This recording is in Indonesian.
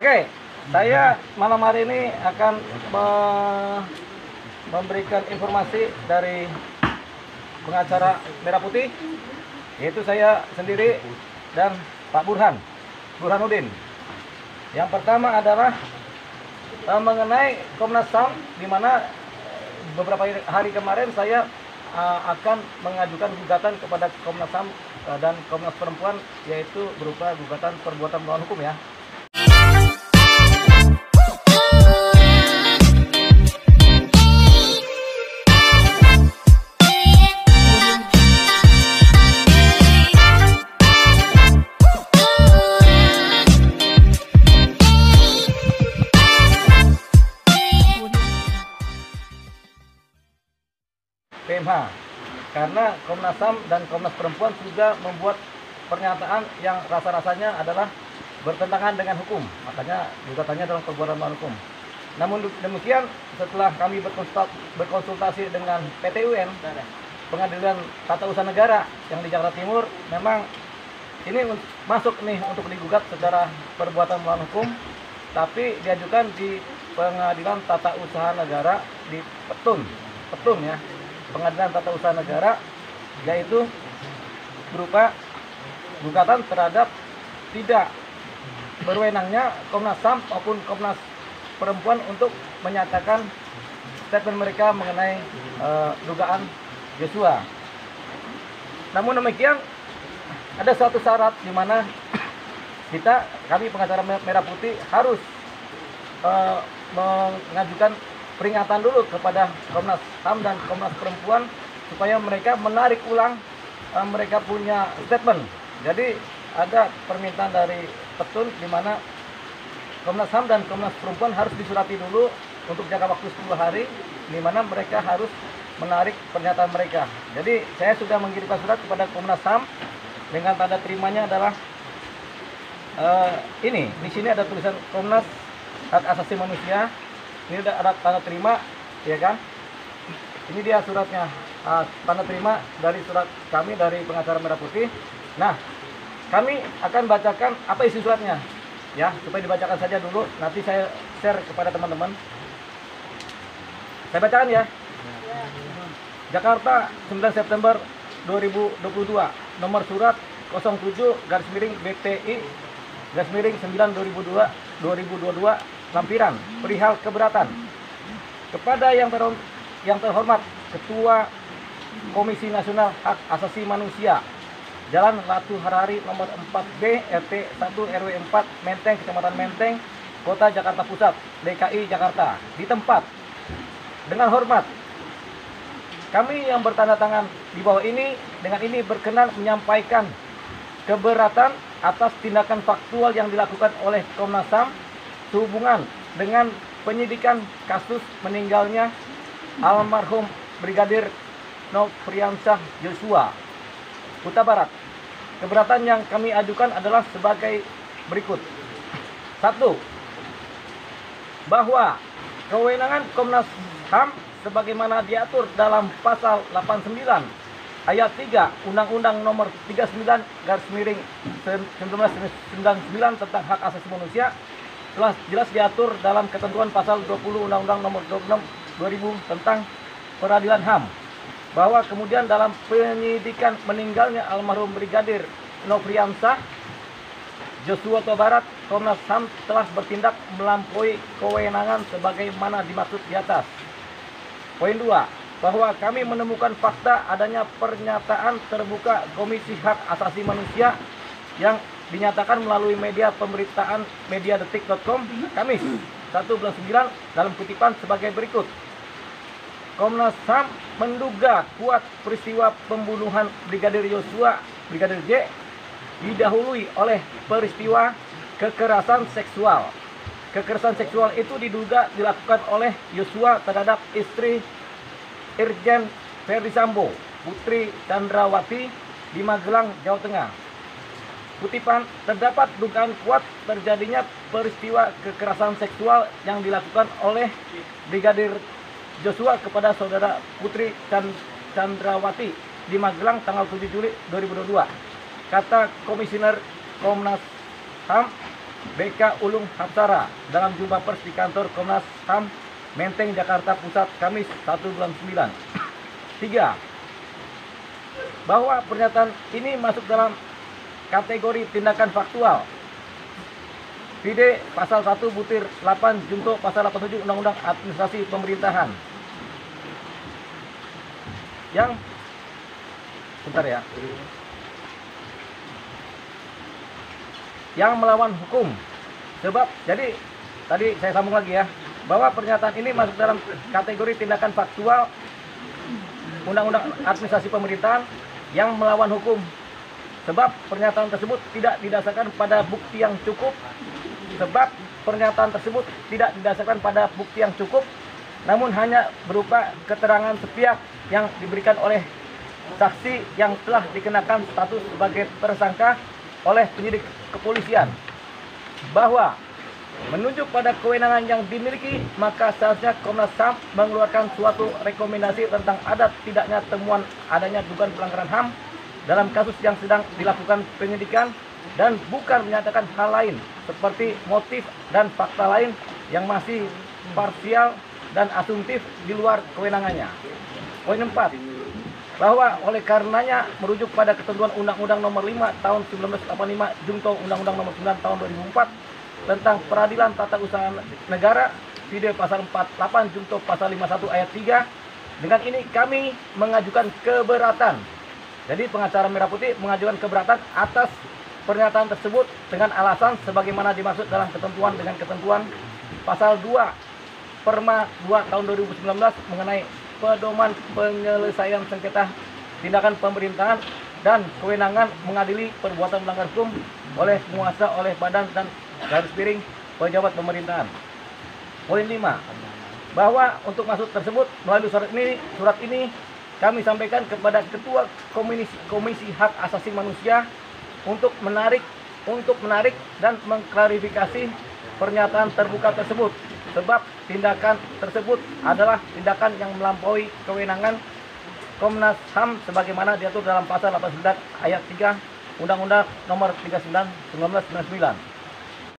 Oke, saya malam hari ini akan memberikan informasi dari pengacara Merah Putih, yaitu saya sendiri dan Pak Burhanuddin. Yang pertama adalah mengenai Komnas HAM, di mana beberapa hari kemarin saya akan mengajukan gugatan kepada Komnas HAM dan Komnas Perempuan, yaitu berupa gugatan perbuatan melawan hukum ya. PMH, karena Komnas HAM dan Komnas Perempuan sudah membuat pernyataan yang rasa-rasanya adalah bertentangan dengan hukum, makanya gugatannya dalam perbuatan melawan hukum. Namun demikian, setelah kami berkonsultasi dengan PT UN, Pengadilan Tata Usaha Negara yang di Jakarta Timur, memang ini masuk nih untuk digugat secara perbuatan melawan hukum, tapi diajukan di Pengadilan Tata Usaha Negara di Petun ya. Pengadilan Tata Usaha Negara, yaitu berupa gugatan terhadap tidak berwenangnya Komnas HAM maupun Komnas Perempuan untuk menyatakan statement mereka mengenai dugaan Joshua. Namun demikian, ada suatu syarat di mana kami pengacara Merah Putih harus mengajukan peringatan dulu kepada Komnas HAM dan Komnas Perempuan supaya mereka menarik ulang mereka punya statement. Jadi ada permintaan dari Petun di mana Komnas HAM dan Komnas Perempuan harus disurati dulu untuk jangka waktu 10 hari, di mana mereka harus menarik pernyataan mereka. Jadi saya sudah mengirimkan surat kepada Komnas HAM dengan tanda terimanya adalah ini. Di sini ada tulisan Komnas Hak Asasi Manusia. Ini ada tanda terima, ya kan? Ini dia suratnya, tanda terima dari surat kami dari pengacara Merah Putih. Nah, kami akan bacakan apa isi suratnya, ya, supaya dibacakan saja dulu. Nanti saya share kepada teman-teman. Saya bacakan ya. Jakarta, 9 September 2022, nomor surat 07-BTI-9/2022 lampiran perihal keberatan kepada yang terhormat Ketua Komisi Nasional Hak Asasi Manusia, Jalan Ratu Harari nomor 4B RT 1 RW 4 Menteng, Kecamatan Menteng, Kota Jakarta Pusat, DKI Jakarta. Di tempat, dengan hormat, kami yang bertanda tangan di bawah ini dengan ini berkenan menyampaikan keberatan atas tindakan faktual yang dilakukan oleh Komnas HAM sehubungan dengan penyidikan kasus meninggalnya almarhum Brigadir Nofriansyah Joshua Huta Barat. Keberatan yang kami ajukan adalah sebagai berikut. 1. Bahwa kewenangan Komnas HAM sebagaimana diatur dalam pasal 89 ayat 3 Undang-Undang nomor 39/1999 tentang hak asasi manusia telah jelas diatur dalam ketentuan pasal 20 Undang-Undang nomor 26 2000 tentang peradilan HAM, bahwa kemudian dalam penyidikan meninggalnya almarhum Brigadir Nofriansyah Joshua Huta Barat, Komnas HAM telah bertindak melampaui kewenangan sebagaimana dimaksud di atas. Poin 2, bahwa kami menemukan fakta adanya pernyataan terbuka Komisi Hak Asasi Manusia yang dinyatakan melalui media pemberitaan mediadetik.com Kamis 1/9 dalam kutipan sebagai berikut. Komnas HAM menduga kuat peristiwa pembunuhan Brigadir Joshua, Brigadir J, didahului oleh peristiwa kekerasan seksual. Kekerasan seksual itu diduga dilakukan oleh Joshua terhadap istri Irjen Ferdi Sambo, Putri Chandrawati, di Magelang, Jawa Tengah. Kutipan, terdapat dugaan kuat terjadinya peristiwa kekerasan seksual yang dilakukan oleh Brigadir Joshua kepada saudara Putri Chandrawati di Magelang tanggal 7 Juli 2022. Kata Komisioner Komnas HAM BK Ulung Hapsara dalam jumpa pers di kantor Komnas HAM Menteng, Jakarta Pusat, Kamis 1/9. 3. Bahwa pernyataan ini masuk dalam kategori tindakan faktual. Vide pasal 1 butir 8 junto pasal 87 Undang-Undang Administrasi Pemerintahan. Yang bentar ya. Yang melawan hukum. Sebab jadi tadi saya sambung lagi ya, bahwa pernyataan ini masuk dalam kategori tindakan faktual Undang-Undang Administrasi Pemerintahan yang melawan hukum. Sebab pernyataan tersebut tidak didasarkan pada bukti yang cukup. Sebab pernyataan tersebut tidak didasarkan pada bukti yang cukup, namun hanya berupa keterangan sepihak yang diberikan oleh saksi yang telah dikenakan status sebagai tersangka oleh penyidik kepolisian. Bahwa menunjuk pada kewenangan yang dimiliki, maka seharusnya Komnas HAM mengeluarkan suatu rekomendasi tentang ada tidaknya temuan adanya dugaan pelanggaran HAM dalam kasus yang sedang dilakukan penyidikan, dan bukan menyatakan hal lain seperti motif dan fakta lain yang masih parsial dan asumtif di luar kewenangannya. Poin 4. Bahwa oleh karenanya merujuk pada ketentuan Undang-Undang Nomor 5 Tahun 1985 junto Undang-Undang Nomor 9 Tahun 2004 tentang Peradilan Tata Usaha Negara, Vide pasal 48 junto pasal 51 ayat 3. Dengan ini kami mengajukan keberatan. Jadi pengacara Merah Putih mengajukan keberatan atas pernyataan tersebut dengan alasan sebagaimana dimaksud dalam ketentuan dengan ketentuan pasal 2 Perma 2 tahun 2019 mengenai pedoman penyelesaian sengketa tindakan pemerintahan dan kewenangan mengadili perbuatan melanggar hukum oleh penguasa, oleh badan dan garis miring pejabat pemerintahan. Poin 5. Bahwa untuk maksud tersebut melalui surat ini kami sampaikan kepada Ketua Komisi Hak Asasi Manusia untuk menarik dan mengklarifikasi pernyataan terbuka tersebut, sebab tindakan tersebut adalah tindakan yang melampaui kewenangan Komnas HAM sebagaimana diatur dalam pasal 89 ayat 3 Undang-Undang Nomor 39 1999.